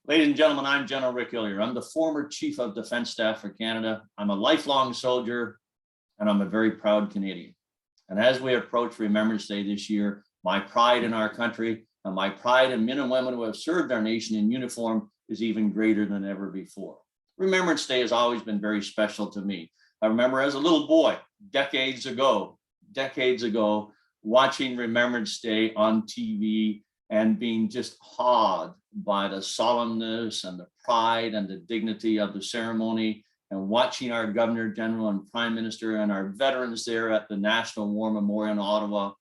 Ladies and gentlemen, I'm General Rick Hillier. I'm the former Chief of Defence Staff for Canada. I'm a lifelong soldier, and I'm a very proud Canadian. And as we approach Remembrance Day this year, my pride in our country and my pride in men and women who have served our nation in uniform is even greater than ever before. Remembrance Day has always been very special to me. I remember as a little boy, decades ago, watching Remembrance Day on TV and being just awed by the solemnness and the pride and the dignity of the ceremony, and watching our Governor General and Prime Minister and our veterans there at the National War Memorial in Ottawa.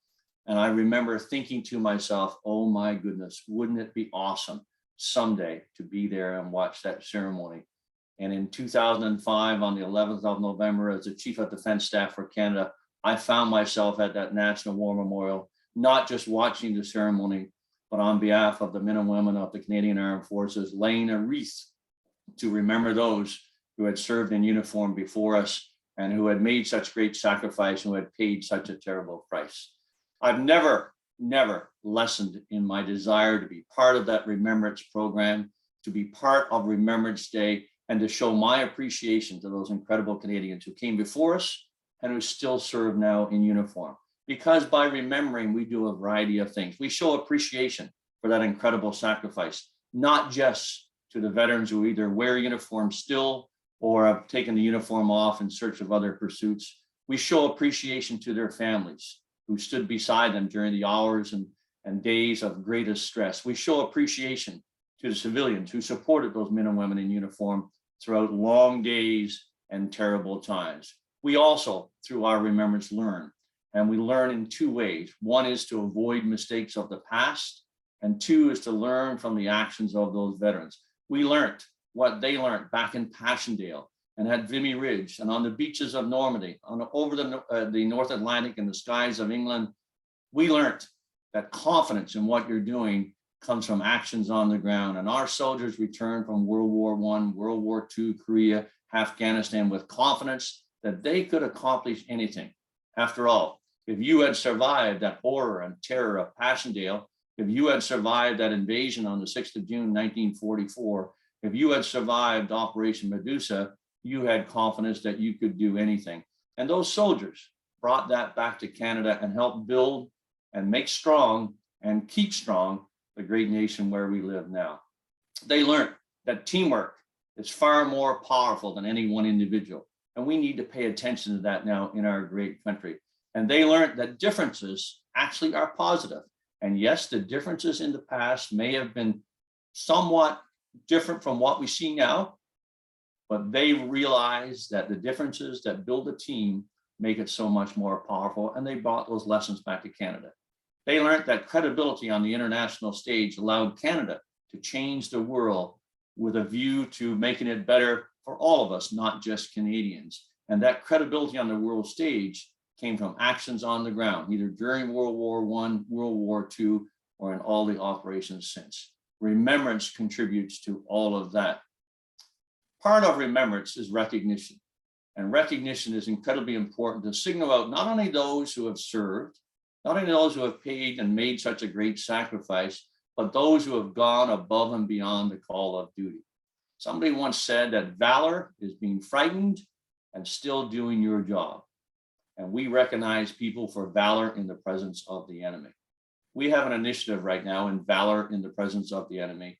And I remember thinking to myself, oh my goodness, wouldn't it be awesome someday to be there and watch that ceremony? And in 2005, on the 11th of November, as the Chief of Defence Staff for Canada, I found myself at that National War Memorial, not just watching the ceremony, but on behalf of the men and women of the Canadian Armed Forces, laying a wreath to remember those who had served in uniform before us and who had made such great sacrifice and who had paid such a terrible price. I've never lessened in my desire to be part of that remembrance program, to be part of Remembrance Day, and to show my appreciation to those incredible Canadians who came before us and who still serve now in uniform. Because by remembering, we do a variety of things. We show appreciation for that incredible sacrifice, not just to the veterans who either wear uniform still or have taken the uniform off in search of other pursuits. We show appreciation to their families who stood beside them during the hours and days of greatest stress. We show appreciation to the civilians who supported those men and women in uniform throughout long days and terrible times. We also, through our remembrance, learn. And we learn in two ways. One is to avoid mistakes of the past, and two is to learn from the actions of those veterans. We learned what they learned back in Passchendaele and at Vimy Ridge and on the beaches of Normandy, over the North Atlantic and the skies of England. We learned that confidence in what you're doing comes from actions on the ground. And our soldiers returned from World War I, World War II, Korea, Afghanistan with confidence that they could accomplish anything. After all, if you had survived that horror and terror of Passchendaele, if you had survived that invasion on the 6th of June, 1944, if you had survived Operation Medusa, you had confidence that you could do anything. And those soldiers brought that back to Canada and helped build and make strong and keep strong the great nation where we live now. They learned that teamwork is far more powerful than any one individual. And we need to pay attention to that now in our great country. And they learned that differences actually are positive. And yes, the differences in the past may have been somewhat different from what we see now, but they realized that the differences that build a team make it so much more powerful. And they brought those lessons back to Canada. They learned that credibility on the international stage allowed Canada to change the world with a view to making it better for all of us, not just Canadians. And that credibility on the world stage came from actions on the ground, either during World War I, World War II, or in all the operations since. Remembrance contributes to all of that. Part of remembrance is recognition. And recognition is incredibly important to signal out not only those who have served, not only those who have paid and made such a great sacrifice, but those who have gone above and beyond the call of duty. Somebody once said that valor is being frightened and still doing your job. And we recognize people for valor in the presence of the enemy. We have an initiative right now in Valor in the Presence of the Enemy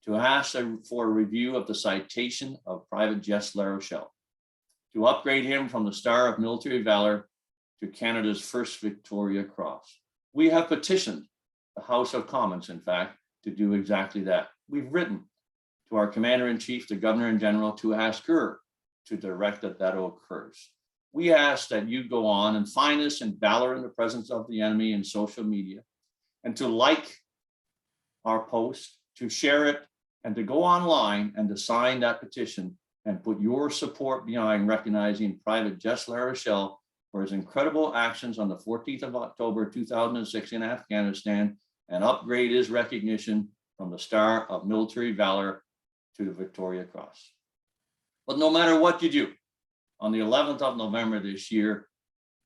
to ask for a review of the citation of Private Jess LaRochelle, to upgrade him from the Star of Military Valor to Canada's first Victoria Cross. We have petitioned the House of Commons, in fact, to do exactly that. We've written to our Commander-in-Chief, the Governor-General, to ask her to direct that occurs. We ask that you go on and find us in Valor in the Presence of the Enemy in social media, and to like our post, to share it, and to go online and to sign that petition and put your support behind recognizing Private Jess LaRochelle for his incredible actions on the 14th of October, 2006 in Afghanistan, and upgrade his recognition from the Star of Military Valor to the Victoria Cross. But no matter what you do, on the 11th of November this year,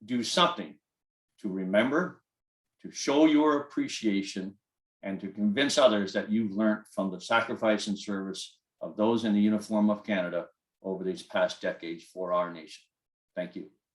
do something to remember, to show your appreciation, and to convince others that you've learned from the sacrifice and service of those in the uniform of Canada over these past decades for our nation. Thank you.